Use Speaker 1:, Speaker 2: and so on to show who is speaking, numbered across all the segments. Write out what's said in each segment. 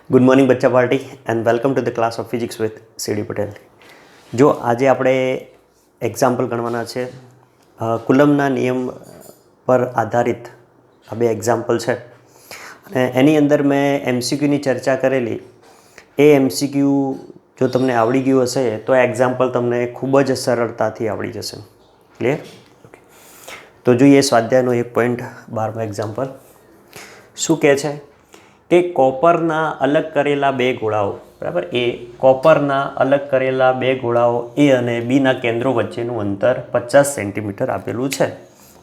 Speaker 1: Good morning બચ્ચા party and welcome to the class of physics with CD Patel. જો આજે આપણે એક્ઝામ્પલ ગણવાના છે, કુલમના નિયમ પર આધારિત આ બે એક્ઝામ્પલ છે અને એની અંદર મેં એમસીક્યુની ચર્ચા કરેલી. એ એમસીક્યુ જો તમને આવડી ગયું હશે તો આ એક્ઝામ્પલ તમને ખૂબ જ સરળતાથી આવડી જશે. ક્લિયર? તો જોઈએ સ્વાધ્યાયનો 1.12 એક્ઝામ્પલ શું કહે છે કે કોપરના અલગ કરેલા બે ગોળાઓ, બરાબર, એ કોપરના અલગ કરેલા બે ગોળાઓ એ અને બીના કેન્દ્રો વચ્ચેનું અંતર 50 સેન્ટીમીટર આપેલું છે.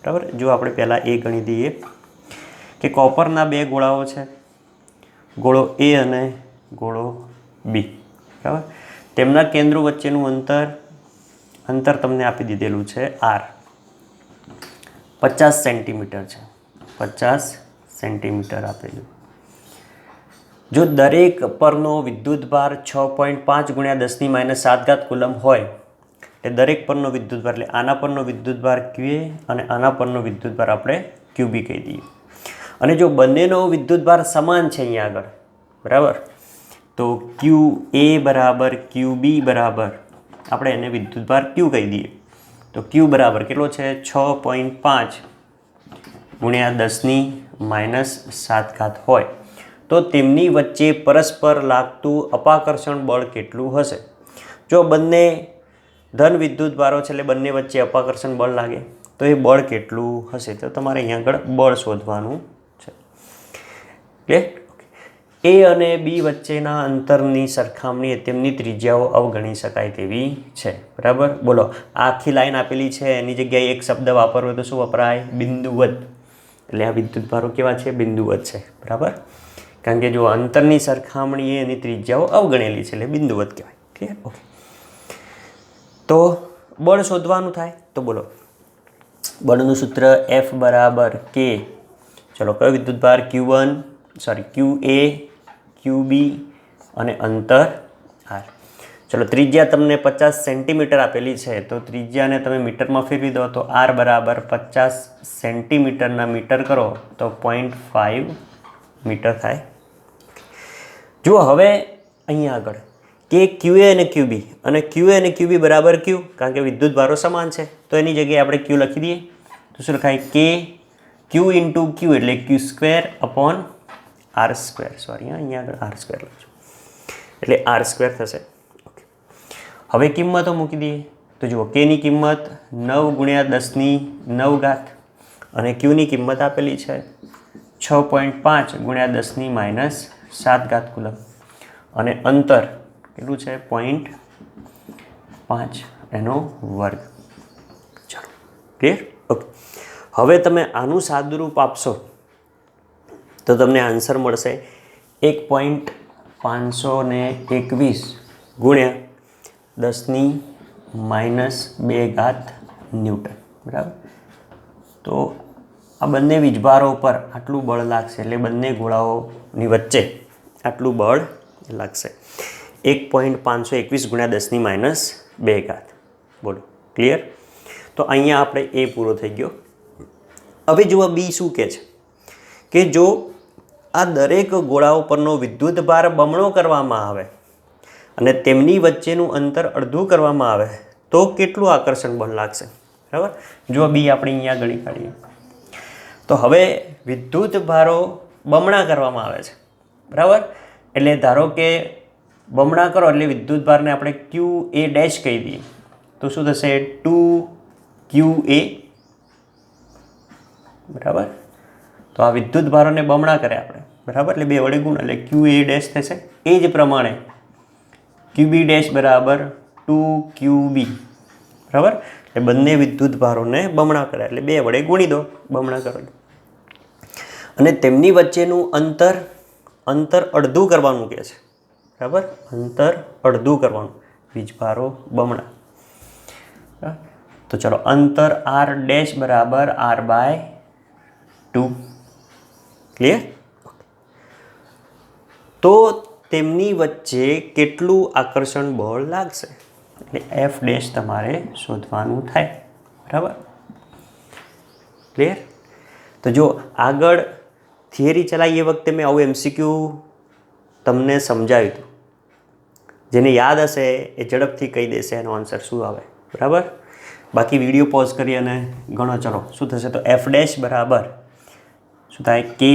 Speaker 1: બરાબર, જો આપણે પહેલાં એ ગણી દઈએ કે કોપરના બે ગોળાઓ છે, ગોળો એ અને ગોળો બી. બરાબર, તેમના કેન્દ્રો વચ્ચેનું અંતર તમને આપી દીધેલું છે આર, 50 સેન્ટીમીટર છે. 50 સેન્ટીમીટર આપેલું. જો દરેક પરનો વિદ્યુતભાર 6.5 × 10⁻⁷ કુલમ હોય, એટલે દરેક પરનો વિદ્યુતભાર, એટલે આના પરનો વિદ્યુતભાર QA અને આના પરનો વિદ્યુતભાર આપણે QB કહી દઈએ. અને જો બંનેનો વિદ્યુતભાર સમાન છે અહીંયા આગળ, બરાબર, તો QA બરાબર QB બરાબર આપણે એને વિદ્યુતભાર Q કહી દઈએ. તો Q બરાબર કેટલો છે? 6.5 × 10⁻⁷ હોય તો તેમની વચ્ચે પરસ્પર લાગતું અપાકર્ષણ બળ કેટલું હશે? જો બંને ધન વિદ્યુતભારો છે એટલે બંને વચ્ચે અપાકર્ષણ બળ લાગે તો એ બળ કેટલું હશે? તો તમારે અહીંયા આગળ બળ શોધવાનું છે. ક્લિયર? એ અને બી વચ્ચેના અંતરની સરખામણીએ તેમની ત્રિજ્યાઓ અવગણી શકાય તેવી છે. બરાબર, બોલો. આખી લાઈન આપેલી છે, એની જગ્યાએ એક શબ્દ વાપરવો તો શું વપરાય? બિંદુવત. એટલે આ વિદ્યુતભારો કેવા છે? બિંદુવત છે. બરાબર, કારણ કે જો અંતરની સરખામણીએ એની ત્રિજ્યાઓ અવગણેલી છે એટલે બિંદુવત કહેવાય. ક્લિયર? ઓકે. તો બળ શોધવાનું થાય તો બોલો, બળનું સૂત્ર F બરાબર K. ચલો, કયો વિદ્યુતભાર? QA, QB અને અંતર R. ચલો, ત્રિજ્યા તમને 50 સેન્ટીમીટર આપેલી છે તો ત્રિજ્યાને તમે મીટરમાં ફેરવી દો તો R બરાબર 50 સેન્ટીમીટરના મીટર કરો તો 0.5 મીટર થાય. જુઓ હવે અહીંયા આગળ કે QA અને QB, અને QA અને QB બરાબર Q, કારણ કે વિદ્યુતભારો સમાન છે તો એની જગ્યાએ આપણે Q લખી દઈએ તો શું લખાય? K Q ઇન્ટુ Q એટલે Q² સોરી અહીંયા આગળ R² લખજો એટલે R² થશે. ઓકે, હવે કિંમતો મૂકી દઈએ તો જુઓ, Kની કિંમત 9 × 10⁹ અને Qની કિંમત આપેલી છે 6.5 × 10⁻⁷ કુલમ અને અંતર કેટલું છે? 0.5 એનો વર્ગ. ચાલો, ક્લિયર? ઓકે, હવે તમે આનું સાદુરૂપ આપશો તો તમને આન્સર મળશે 1.521 ગુણ્યા 10⁻² ન્યૂટન. બરાબર, તો આ બંને વીજભારો પર આટલું બળ લાગશે, એટલે બંને ગોળાઓની વચ્ચે આટલું બળ લાગશે 1.521 × 10⁻². બોલો, ક્લિયર? તો અહીંયા આપણે એ પૂરો થઈ ગયો. હવે જુઓ બી શું કહે છે કે જો આ દરેક ગોળાઓ પરનો વિદ્યુતભાર બમણો કરવામાં આવે અને તેમની વચ્ચેનું અંતર અડધું કરવામાં આવે તો કેટલું આકર્ષણ બળ લાગશે? બરાબર, જો બી આપણે અહીંયા ગણી કાઢીએ તો હવે વિદ્યુતભારો બમણા કરવામાં આવે છે. બરાબર, એટલે ધારો કે બમણા કરો એટલે વિદ્યુતભારને આપણે QA' કહી દઈએ તો શું થશે? 2QA. બરાબર, તો આ વિદ્યુતભારોને બમણા કરે આપણે, બરાબર, એટલે બે વડે ગુણ એટલે QA' થશે. એ જ પ્રમાણે QB' બરાબર 2QB. બરાબર, એટલે બંને વિદ્યુતભારોને બમણા કરે એટલે બે વડે ગુણી દો, બમણા કરો અને તેમની વચ્ચેનું અંતર અડધું કરવાનું કહે છે. બરાબર, અંતર અડધું કરવાનું, વીજભારો બમણા. તો ચલો, અંતર R' બરાબર R/2. ક્લિયર? તો તેમની વચ્ચે કેટલું આકર્ષણ બળ લાગશે એટલે F' તમારે શોધવાનું થાય. બરાબર, ક્લિયર? તો જો આગળ થિયરી ચલાવીએ વખતે મેં આવું MCQ તમને સમજાવ્યું હતું. જેને યાદ હશે એ ઝડપથી કહી દેશે એનો આન્સર શું આવે. બરાબર. બાકી વિડીયો પોઝ કરી અને ગણો. ચલો શું થશે? તો એફ ડેશ બરાબર શું થાય? કે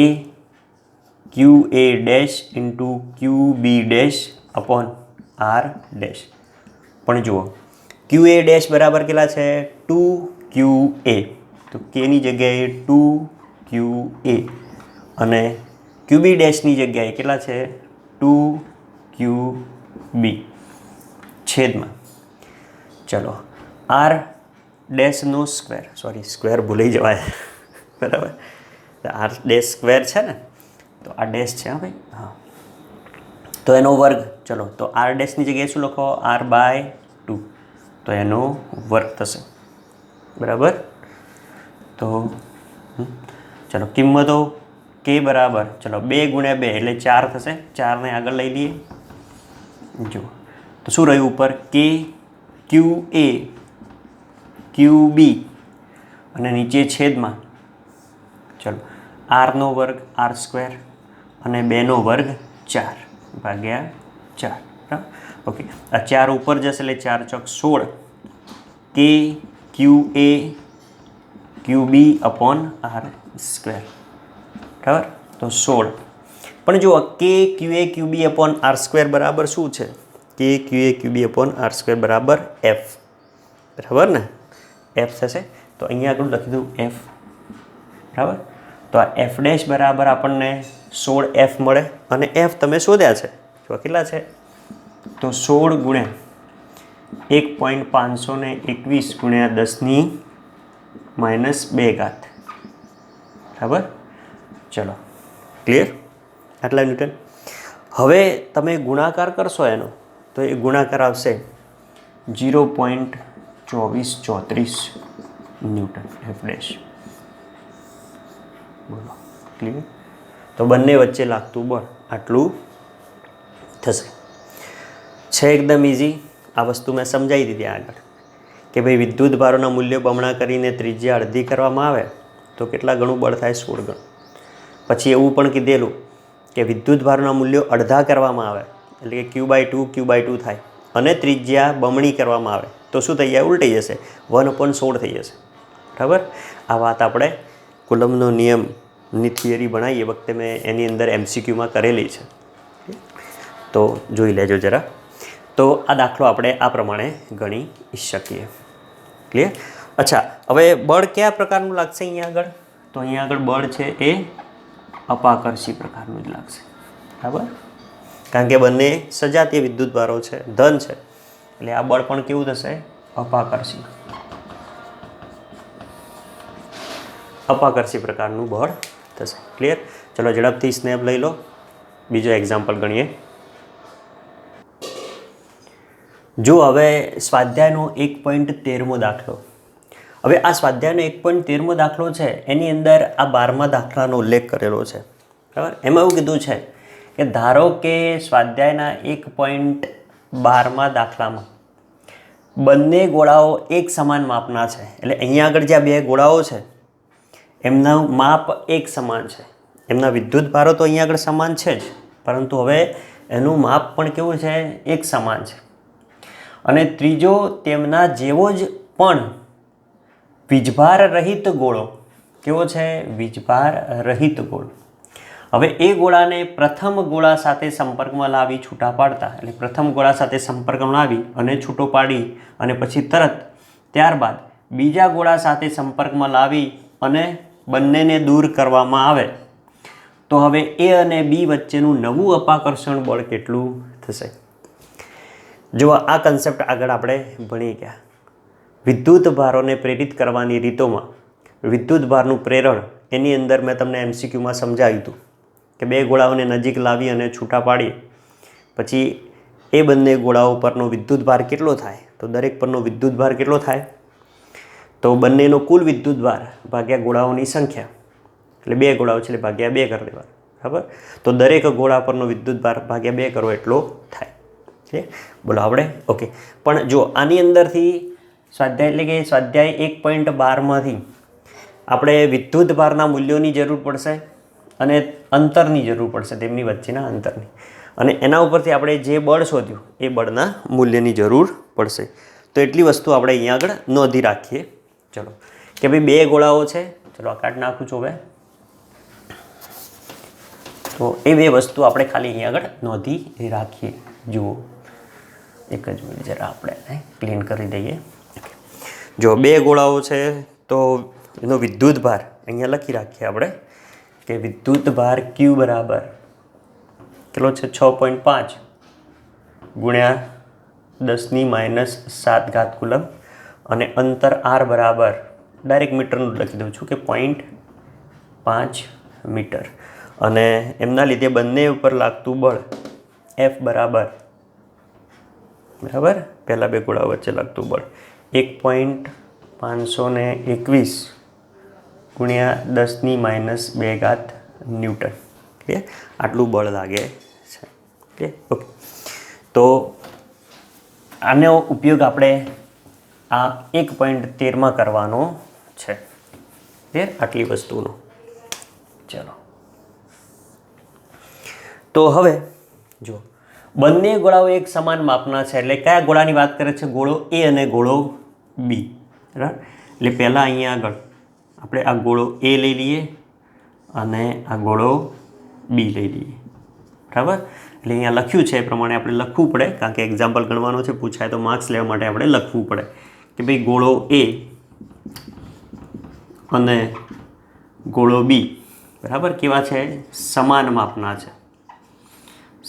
Speaker 1: Q A dash into Q B dash upon R dash. પણ જુઓ ક્યુ એ ડેશ બરાબર કેટલા છે? 2QA. તો કેની જગ્યાએ 2QA અને ક્યુબી ડેશની જગ્યાએ કેટલા છે? 2QB છેદમાં. ચલો આર ડેશનો સ્ક્વેર, સોરી સ્ક્વેર ભૂલી જવાય. બરાબર. આર ડેશ સ્ક્વેર છે ને, તો આ ડેશ છે. હા ભાઈ, હા. તો એનો વર્ગ. ચલો તો આર ડેશની જગ્યાએ શું લખો? r/2. તો એનો વર્ગ થશે. બરાબર. તો ચલો કિંમતો કે બરાબર, ચલો 2 × 2 એટલે 4 થશે. 4ને આગળ લઈ લઈએ. જુઓ તો શું રહ્યું ઉપર? કે ક્યુ એ ક્યુ બી અને નીચે છેદમાં. ચલો આરનો વર્ગ r² અને 2નો વર્ગ 4/4. બરાબર. ઓકે. આ 4 ઉપર જશે એટલે 4 ચોક 16. કે ક્યુ એ ક્યુ બી અપોન r². બરાબર. તો 16. પણ જુઓ કે ક્યુ એ ક્યુ બી અપોન r² બરાબર શું છે? કે ક્યુ એ ક્યુ બી અપોન r² બરાબર એફ. બરાબર ને? એફ થશે. તો અહીંયા આગળ લખી દઉં એફ. બરાબર. તો આ એફ ડેશ બરાબર આપણને 16F મળે. અને એફ તમે શોધ્યા છે. જો કેટલા છે? તો 16 × 1.521 × 10⁻². બરાબર. ચલો ક્લિયર? આટલા ન્યૂટન. હવે તમે ગુણાકાર કરશો એનો, તો એ ગુણાકાર આવશે 0.2434 ન્યૂટન એફ ડેશ. બોલો ક્લિયર? તો બંને વચ્ચે લાગતું બળ આટલું થશે. છે એકદમ ઇઝી. આ વસ્તુ મેં સમજાવી દીધી આગળ કે ભાઈ વિદ્યુત ભારોના મૂલ્યો બમણા કરીને ત્રિજ્યા અડધી કરવામાં આવે તો કેટલા ગણું બળ થાય? 16 ગણું. પછી એવું પણ કીધેલું કે વિદ્યુત ભારોના મૂલ્યો અડધા કરવામાં આવે એટલે કે Q/2 થાય અને ત્રિજ્યા બમણી કરવામાં આવે તો શું થઈ જાય? ઉલટી જશે. 1/16 થઈ જશે. બરાબર. આ વાત આપણે કુલમનો નિયમની થિયરી ભણાવીએ વખતે મેં એની અંદર MCQમાં કરેલી છે. તો જોઈ લેજો જરા. તો આ દાખલો આપણે આ પ્રમાણે ગણી શકીએ. ક્લિયર? અચ્છા, હવે બળ કયા પ્રકારનું લાગશે અહીંયા આગળ? તો અહીંયા આગળ બળ છે એ અપાકર્ષી પ્રકારનું જ લાગશે. બરાબર. કારણ કે બંને સજાતીય વિદ્યુત ભારો છે, ધન છે, એટલે આ બળ પણ કેવું થશે? અપાકર્ષી. અપાકર્ષી પ્રકારનું બળ થશે. ક્લિયર? ચલો ઝડપથી સ્નેપ લઈ લો. બીજો એક્ઝામ્પલ ગણીએ. જો હવે સ્વાધ્યાયનો 1.13મો દાખલો. હવે આ સ્વાધ્યાયનો 1.13મો દાખલો છે એની અંદર આ 12મા દાખલાનો ઉલ્લેખ કરેલો છે. બરાબર. એમાં એવું કીધું છે કે ધારો કે સ્વાધ્યાયના 1.12મા દાખલામાં બંને ગોળાઓ એક સમાન માપના છે. એટલે અહીંયા આગળ જે આ બે ગોળાઓ છે એમના માપ એક સમાન છે. એમના વિદ્યુત ભારો તો અહીંયા આગળ સમાન છે જ, પરંતુ હવે એનું માપ પણ કેવું છે? એક સમાન છે. અને ત્રીજો તેમના જેવો જ પણ વીજભાર રહિત ગોળો કેવો છે? વીજભાર રહિત ગોળો. હવે એ ગોળાને પ્રથમ ગોળા સાથે સંપર્કમાં લાવી છૂટા પાડતા, એટલે પ્રથમ ગોળા સાથે સંપર્કમાં લાવી અને છૂટો પાડી અને પછી તરત ત્યારબાદ બીજા ગોળા સાથે સંપર્કમાં લાવી અને બંનેને દૂર કરવામાં આવે તો હવે એ અને બી વચ્ચેનું નવું અપાકર્ષણ બળ કેટલું થશે? જો આ કન્સેપ્ટ આગળ આપણે ભણી ગયા. વિદ્યુત ભારોને પ્રેરિત કરવાની રીતોમાં વિદ્યુત ભારનું પ્રેરણ એની અંદર મેં તમને MCQમાં સમજાવ્યું હતું કે બે ગોળાઓને નજીક લાવી અને છૂટા પાડીએ પછી એ બંને ગોળાઓ પરનો વિદ્યુત ભાર કેટલો થાય? તો દરેક પરનો વિદ્યુત ભાર કેટલો થાય? તો બંનેનો કુલ વિદ્યુત ભાર ભાગ્યા ગોળાઓની સંખ્યા, એટલે બે ગોળાઓ છે એટલે ભાગ્યા 2 કરી દેવા. બરાબર. તો દરેક ગોળા પરનો વિદ્યુત ભાર ભાગ્યા 2 કરો એટલો થાય. બોલો આપણે ઓકે. પણ જો આની અંદરથી સ્વાધ્યાય એટલે કે સ્વાધ્યાય 1.12માંથી આપણે વિદ્યુત ભારના મૂલ્યોની જરૂર પડશે અને અંતરની જરૂર પડશે, તેમની વચ્ચેના અંતરની. અને એના ઉપરથી આપણે જે બળ શોધ્યું એ બળના મૂલ્યની જરૂર પડશે. તો એટલી વસ્તુ આપણે અહીંયા આગળ નોંધી રાખીએ. ચલો કે ભાઈ બે ગોળાઓ છે, ચલો આ કાઢી નાખું છું હવે. તો એ બે વસ્તુ આપણે ખાલી અહીંયા આગળ નોંધી રાખીએ. જુઓ એક જ મિનિટ જરા આપણે ક્લીન કરી દઈએ. જો બે ગોળાઓ છે તો એનો વિદ્યુત ભાર અહીંયા લખી રાખીએ આપણે કે વિદ્યુત ભાર Q બરાબર કેટલો છે 6.5 ગુણ્યા 10⁻⁷ કુલમ અને અંતર R બરાબર ડાયરેક્ટ મીટરનું લખી દઉં છું કે 0.5 મીટર અને એમના લીધે બંને ઉપર લાગતું બળ F બરાબર પહેલાં બે ગોળા વચ્ચે લાગતું બળ 1.521 ગુણ્યા 10⁻² ન્યૂટન. ઓકે, આટલું બળ લાગે છે. ઓકે, તો આનો ઉપયોગ આપણે આ 1.13 કરવાનો છે. આટલી વસ્તુનો. ચલો તો હવે જો બંને ગોળાઓ એક સમાન માપના છે. એટલે કયા ગોળાની વાત કરે છે? ગોળો A અને ગોળો B. બરાબર, એટલે પહેલાં અહીંયા આગળ આપણે આ ગોળો A લઈ લઈએ અને આ ગોળો B લઈ લઈએ. બરાબર, એટલે અહીંયા લખ્યું છે એ પ્રમાણે આપણે લખવું પડે, કારણ કે એક્ઝામ્પલ ગણવાનો છે, પૂછાય તો માર્ક્સ લેવા માટે આપણે લખવું પડે કે ભાઈ ગોળો A અને ગોળો B બરાબર કેવા છે? સમાન માપના છે.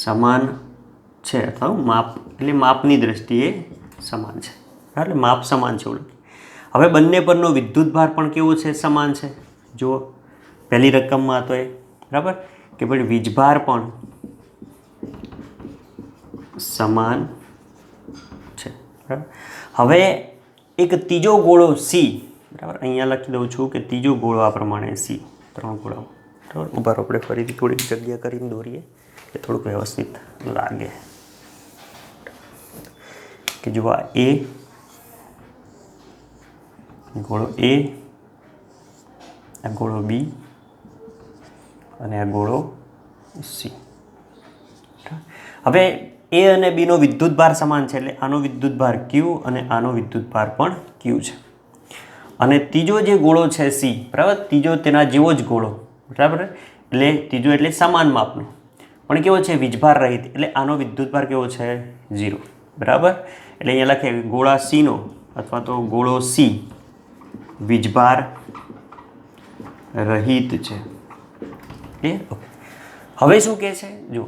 Speaker 1: સમાન છે અથવા માપ એટલે માપની દ્રષ્ટિએ સમાન છે. એટલે માપ સમાન છે. હવે બંને પરનો વિદ્યુત ભાર પણ કેવો છે? સમાન છે. જુઓ પહેલી રકમમાં તો એ બરાબર કે ભાઈ વીજભાર પણ સમાન છે. બરાબર, હવે એક ત્રીજો ગોળો C બરાબર અહીંયા લખી દઉં છું કે ત્રીજો ગોળો આ પ્રમાણે C. ત્રણ ગોળાઓ બરાબર. ઉભા આપણે ફરીથી થોડીક જગ્યા કરીને દોરીએ કે થોડુંક વ્યવસ્થિત લાગે. કે જુઓ આ A ગોળો A, આ ગોળો B અને આ ગોળો C. હવે A અને B નો વિદ્યુત ભાર સમાન છે એટલે આનો વિદ્યુત ભાર Q અને આનો વિદ્યુત ભાર પણ Q છે. અને ત્રીજો જે ગોળો છે C બરાબર, ત્રીજો તેના જેવો જ ગોળો બરાબર, એટલે ત્રીજો એટલે સમાન માપનો પણ કેવો છે? વીજભાર રહિત. એટલે આનો વિદ્યુત ભાર કેવો છે? 0. બરાબર, એટલે અહીંયા લખીએ ગોળા C નો અથવા તો ગોળો C વીજભાર રહિત છે. હવે શું કહે છે? જો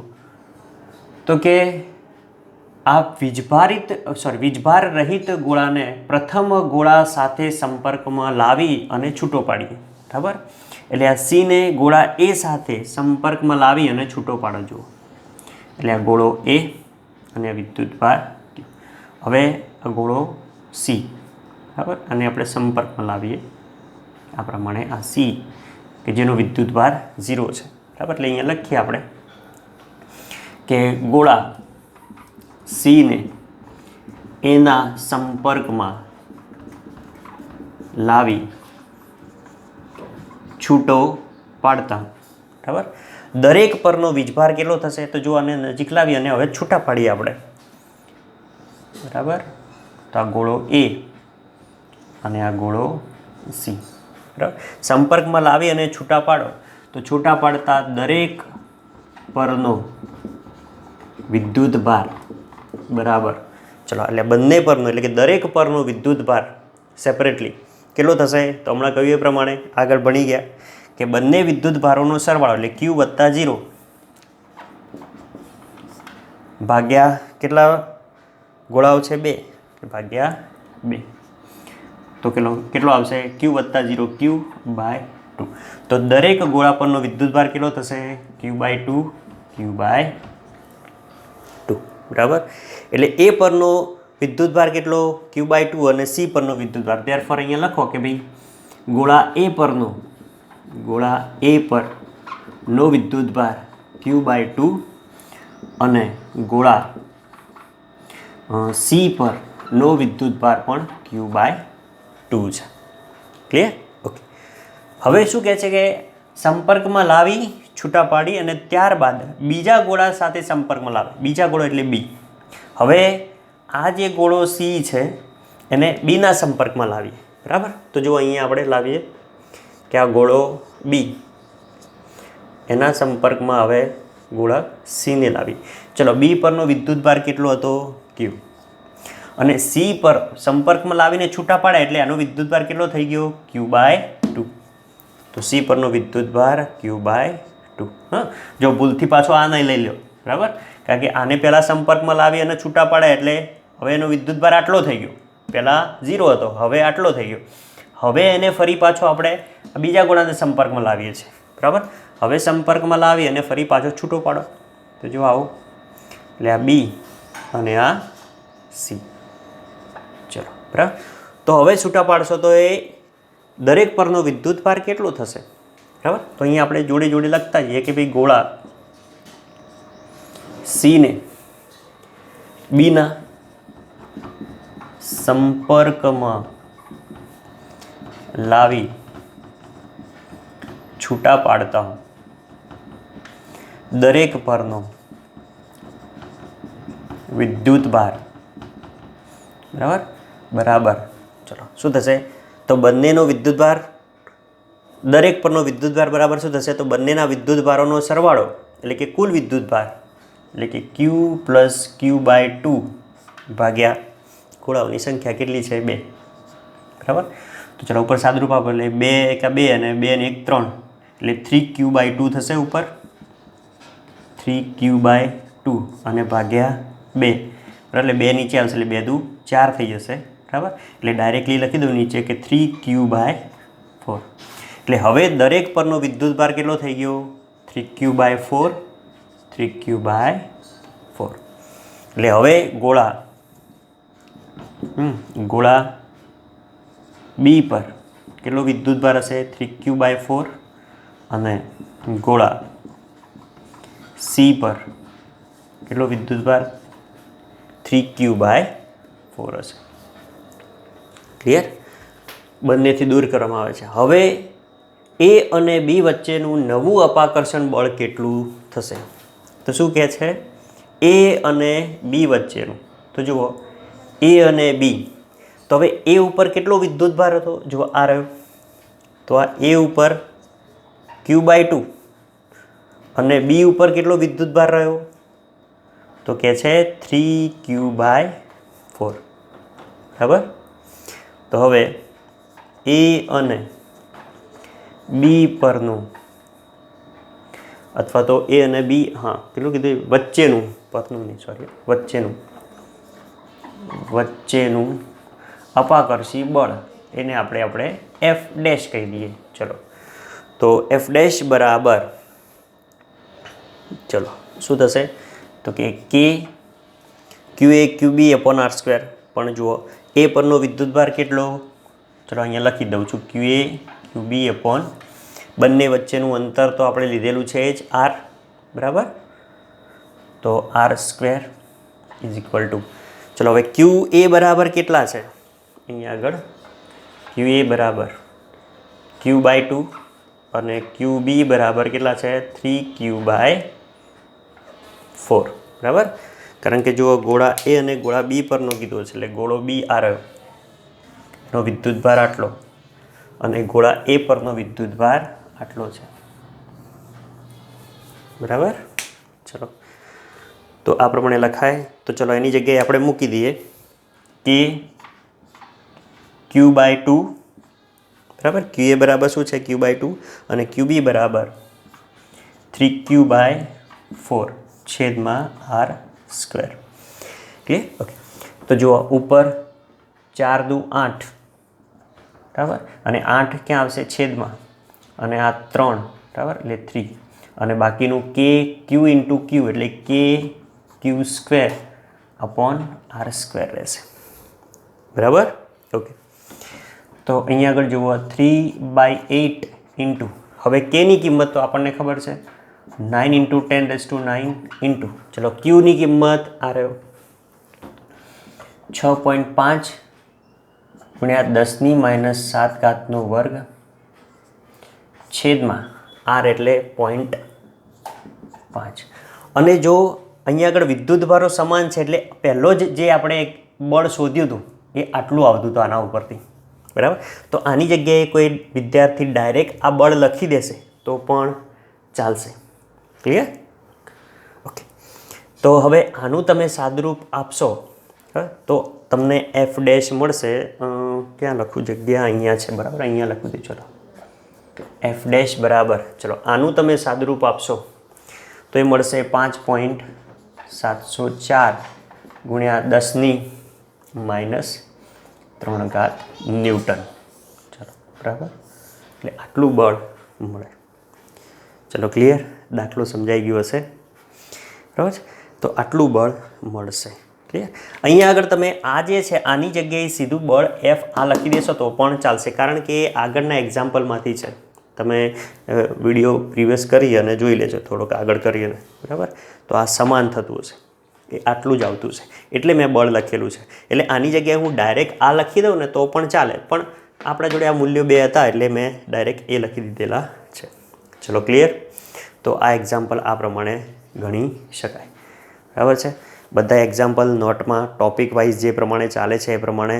Speaker 1: તો કે આ વીજભાર રહિત ગોળાને પ્રથમ ગોળા સાથે સંપર્કમાં લાવી અને છૂટો પાડીએ. બરાબર, એટલે આ C ને ગોળા A સાથે સંપર્કમાં લાવી અને છૂટો પાડો. જુઓ એટલે આ ગોળો A અને વિદ્યુત ભાર. હવે આ ગોળો C બરાબર, અને આપણે સંપર્કમાં લાવીએ આ પ્રમાણે આ C કે જેનો વિદ્યુત ભાર 0 છે. બરાબર, એટલે અહીંયા લખીએ આપણે કે ગોળા C ને એના સંપર્કમાં લાવી છૂટો પાડતા બરાબર દરેક પરનો વીજભાર કેટલો થશે? તો જો આને નજીક લાવી અને હવે છૂટા પાડીએ આપણે. બરાબર, તો આ ગોળો A અને આ ગોળો C બરાબર સંપર્કમાં લાવી અને છૂટા પાડો તો છૂટા પાડતા દરેક પરનો વિદ્યુત ભાર બરાબર, ચલો એટલે બંને પરનો એટલે કે દરેક પરનો વિદ્યુત ભાર સેપરેટલી કેટલો થશે? તો હમણાં કહ્યું એ પ્રમાણે આગળ ભણી ગયા કે બંને વિદ્યુત ભારોનો સરવાળો એટલે Q + 0 ભાગ્યા કેટલા ગોળાઓ છે? 2 ભાગ્યા 2. તો કેટલો આવશે? Q + 0 Q/2. તો દરેક ગોળા પરનો વિદ્યુત ભાર કેટલો થશે? Q/2 Q/2. બરાબર, એટલે A પરનો વિદ્યુત ભાર કેટલો? Q/2 અને C પરનો વિદ્યુત ભાર. ત્યારફર અહીંયા લખો કે ભાઈ ગોળા A પરનો વિદ્યુત ભાર Q/2 અને ગોળા C પરનો વિદ્યુત ભાર પણ Q/2 છે. ક્લિયર? ઓકે, હવે શું કહે છે કે સંપર્કમાં લાવી છૂટા પાડી અને ત્યારબાદ બીજા ગોળા સાથે સંપર્કમાં લાવે. બીજા ગોળો એટલે બી. હવે આ જે ગોળો સી છે એને બીના સંપર્કમાં લાવીએ. બરાબર. તો જો અહીંયા આપણે લાવીએ કે આ ગોળો બી એના સંપર્કમાં હવે ગોળા સીને લાવી. ચલો, બી પરનો વિદ્યુતભાર કેટલો હતો? ક્યુ. અને સી પર સંપર્કમાં લાવીને છૂટા પાડ્યા એટલે આનો વિદ્યુતભાર કેટલો થઈ ગયો? Q/2. તો સી પરનો વિદ્યુતભાર Q/2. હા, જો ભૂલથી પાછો આ નહીં લઈ લો. બરાબર. કારણ કે આને પહેલાં સંપર્કમાં લાવી અને છૂટા પાડ્યા એટલે હવે એનો વિદ્યુતભાર આટલો થઈ ગયો. પહેલાં 0 હતો, હવે આટલો થઈ ગયો. હવે એને ફરી પાછો આપણે બીજા ગોળાને સંપર્કમાં લાવીએ છીએ. બરાબર. હવે સંપર્કમાં લાવી અને ફરી પાછો છૂટો પાડો. તો જો આવું, એટલે આ બી અને આ સી. ચલો, બરાબર. તો હવે છૂટા પાડશો તો એ દરેક પરનો વિદ્યુતભાર કેટલો થશે? બરાબર. તો અહીંયા આપણે જોડે જોડે લખતા જઈએ કે ભાઈ ગોળા સીને બીના સંપર્કમાં લાવી છૂટા પાડતા હું દરેક પરનો વિદ્યુતભાર બરાબર. ચલો, શું થશે? તો બંનેનો વિદ્યુતભાર, દરેક પરનો વિદ્યુતભાર બરાબર શું થશે? તો બંનેના વિદ્યુતભારોનો સરવાળો એટલે કે કુલ વિદ્યુતભાર એટલે કે Q + Q/2 ભાગ્યા ગોળાઓની સંખ્યા કેટલી છે? 2. બરાબર. તો ચલો ઉપર સાદુરૂપ આપો એટલે 2 × 2 અને 2 ને 1 3 એટલે 3Q/2 થશે ઉપર. 3Q/2 અને ભાગ્યા 2. એટલે 2 નીચે આવશે એટલે 2 × 2 4 થઈ જશે. બરાબર. એટલે ડાયરેક્ટલી લખી દઉં નીચે કે 3Q/4. એટલે હવે દરેક પરનો વિદ્યુતભાર કેટલો થઈ ગયો? 3Q/4. 3Q/4. એટલે હવે ગોળા બી પર કેટલો વિદ્યુતભાર હશે? 3Q/4. અને ગોળા સી પર કેટલો વિદ્યુતભાર? 3Q/4 હશે. ક્લિયર? બંનેથી દૂર કરવામાં આવે છે. હવે એ અને બી વચ્ચેનું નવું અપાકર્ષણ બળ કેટલું થશે? તો શું કહે છે? એ અને બી વચ્ચેનું. તો જુઓ, એ અને બી. તો હવે એ ઉપર કેટલો વિદ્યુતભાર હતો? જુઓ આ રહ્યો. તો આ એ ઉપર Q/2 અને બી ઉપર કેટલો વિદ્યુતભાર રહ્યો? તો કહે છે 3Q/4. બરાબર. તો હવે એ અને બી પરનું, અથવા તો એ અને બી, હા કેટલું કીધું? વચ્ચેનું, પરનું નહીં, સોરી, વચ્ચેનું અપાકર્ષી બળ એને આપણે F' કહી દઈએ. ચલો, તો F' બરાબર, ચલો શું થશે? તો કે QA/QB/R². પણ જુઓ એ પરનો વિદ્યુતભાર કેટલો? ચલો અહીંયા લખી દઉં છું, QA/QB/ બંને વચ્ચેનું અંતર તો આપણે લીધેલું છે જ R. બરાબર. તો R² = ચલો હવે QA બરાબર કેટલા છે? અહીંયા આગળ QA બરાબર Q/2 અને QB બરાબર કેટલા છે? 3Q/4. બરાબર. કારણ કે જો ગોળા એ અને ગોળા બી પરનો કીધો છે એટલે ગોળો બી આ રહ્યો, એનો વિદ્યુતભાર આટલો અને ગોળા એ પરનો વિદ્યુતભાર આટલો છે. બરાબર. ચલો, તો આ પ્રમાણે લખાય. તો ચલો એની જગ્યાએ આપણે મૂકી દઈએ કે Q/2. બરાબર. QA બરાબર શું છે? Q/2 અને QB બરાબર 3Q/4 છેદમાં R². ક્લિયર? ઓકે. તો જુઓ ઉપર 4 × 2 = 8. બરાબર. અને 8 ક્યાં આવશે? છેદમાં. અને આ 3. બરાબર. એટલે 3. અને બાકીનું Q × Q એટલે KQ²/R² રહેશે. બરાબર. ઓકે. તો અહીંયા આગળ જુઓ 3/8 હવે Kની કિંમત તો આપણને ખબર છે, 9 × 10⁹ ચલો Qની કિંમત આ રહ્યો 6.5 × 10⁻⁷ છેદમાં R એટલે 0.8. 5 અને જો અહીંયા આગળ વિદ્યુતભારો સમાન છે એટલે પહેલો જ જે આપણે બળ શોધ્યું હતું એ આટલું આવતું હતું આના ઉપરથી, બરાબર. તો આની જગ્યાએ કોઈ વિદ્યાર્થી ડાયરેક્ટ આ બળ લખી દેશે તો પણ ચાલશે. ક્લિયર? ઓકે. તો હવે આનું તમે સાદુરૂપ આપશો તો તમને એફ ડેશ મળશે. ક્યાં લખું? જગ્યા અહીંયા છે, બરાબર. અહીંયા લખું દઉં. ચલો, એફ ડેશ બરાબર. ચલો, આનું તમે સાદુરૂપ આપશો તો એ મળશે 5.704 ગુણ્યા 10⁻³ ન્યૂટન. ચલો, બરાબર. એટલે આટલું બળ મળે. ચલો, ક્લિયર? દાખલો સમજાઈ ગયો હશે, બરાબર. તો આટલું બળ મળશે. ક્લિયર? અહીંયા આગળ તમે આ જે છે આની જગ્યાએ સીધું બળ એફ આ લખી દેશો તો પણ ચાલશે, કારણ કે એ આગળના એક્ઝામ્પલમાંથી છે. તમે વિડીયો પ્રિવિયસ કરી અને જોઈ લેજો, થોડોક આગળ કરીને, બરાબર. તો આ સમાન થતું હશે, એ આટલું જ આવતું છે એટલે મેં બળ લખેલું છે. એટલે આની જગ્યાએ હું ડાયરેક્ટ આ લખી દઉં ને તો પણ ચાલે, પણ આપણા જોડે આ મૂલ્યો 2 હતા એટલે મેં ડાયરેક્ટ એ લખી દીધેલા છે. ચલો, ક્લિયર? તો આ એક્ઝામ્પલ આ પ્રમાણે ગણી શકાય, બરાબર છે. બધા એક્ઝામ્પલ નોટમાં ટોપિક વાઇઝ જે પ્રમાણે ચાલે છે એ પ્રમાણે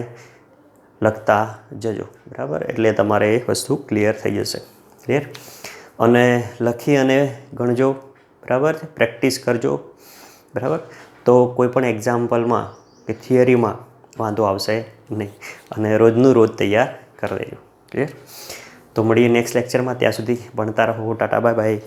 Speaker 1: લખતા જજો, બરાબર. એટલે તમારે એ વસ્તુ ક્લિયર થઈ જશે. ક્લિયર? અને લખી અને ગણજો, બરાબર. પ્રેક્ટિસ કરજો, બરાબર. તો કોઈ પણ એક્ઝામ્પલમાં કે થિયરીમાં વાંધો આવશે નહીં, અને રોજનું રોજ તૈયાર કરી લેજો. ક્લિયર? તો મળીએ નેક્સ્ટ લેક્ચરમાં. ત્યાં સુધી ભણતા રહો. Tata, bye bye.